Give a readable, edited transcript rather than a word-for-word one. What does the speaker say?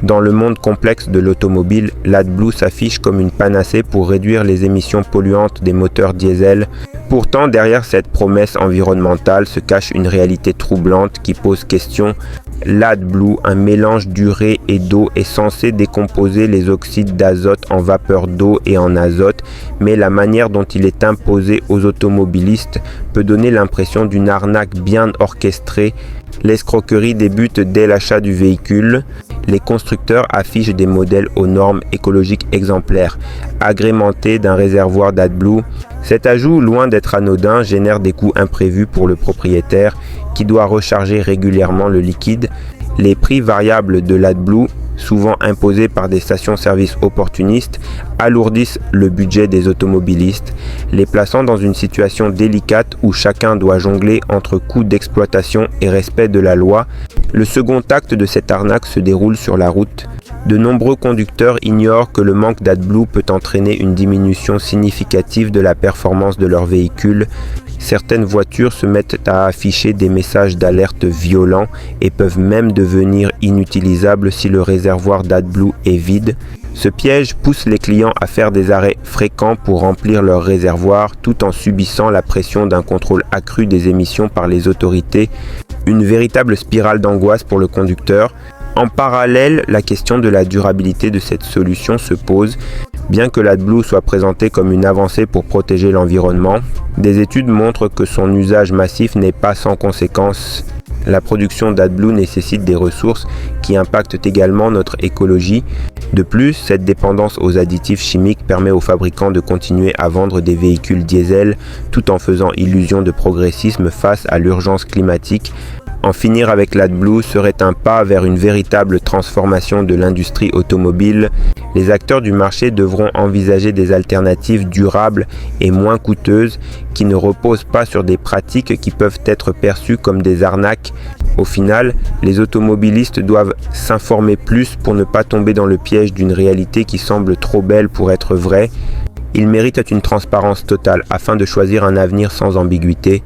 Dans le monde complexe de l'automobile, l'AdBlue s'affiche comme une panacée pour réduire les émissions polluantes des moteurs diesel. Pourtant, derrière cette promesse environnementale se cache une réalité troublante qui pose question. L'AdBlue, un mélange d'urée et d'eau, est censé décomposer les oxydes d'azote en vapeur d'eau et en azote, mais la manière dont il est imposé aux automobilistes peut donner l'impression d'une arnaque bien orchestrée. L'escroquerie débute dès l'achat du véhicule. Les constructeurs affichent des modèles aux normes écologiques exemplaires, agrémentés d'un réservoir d'AdBlue. Cet ajout, loin d'être anodin, génère des coûts imprévus pour le propriétaire qui doit recharger régulièrement le liquide. Les prix variables de l'AdBlue, souvent imposés par des stations-service opportunistes, alourdissent le budget des automobilistes, les plaçant dans une situation délicate où chacun doit jongler entre coûts d'exploitation et respect de la loi. Le second acte de cette arnaque se déroule sur la route. De nombreux conducteurs ignorent que le manque d'AdBlue peut entraîner une diminution significative de la performance de leur véhicule. Certaines voitures se mettent à afficher des messages d'alerte violents et peuvent même devenir inutilisables si le réservoir d'AdBlue est vide. Ce piège pousse les clients à faire des arrêts fréquents pour remplir leur réservoir tout en subissant la pression d'un contrôle accru des émissions par les autorités. Une véritable spirale d'angoisse pour le conducteur. En parallèle, la question de la durabilité de cette solution se pose. Bien que l'AdBlue soit présenté comme une avancée pour protéger l'environnement, des études montrent que son usage massif n'est pas sans conséquences. La production d'AdBlue nécessite des ressources qui impactent également notre écologie. De plus, cette dépendance aux additifs chimiques permet aux fabricants de continuer à vendre des véhicules diesel tout en faisant illusion de progressisme face à l'urgence climatique. En finir avec l'AdBlue serait un pas vers une véritable transformation de l'industrie automobile. Les acteurs du marché devront envisager des alternatives durables et moins coûteuses qui ne reposent pas sur des pratiques qui peuvent être perçues comme des arnaques. Au final, les automobilistes doivent s'informer plus pour ne pas tomber dans le piège d'une réalité qui semble trop belle pour être vraie. Ils méritent une transparence totale afin de choisir un avenir sans ambiguïté.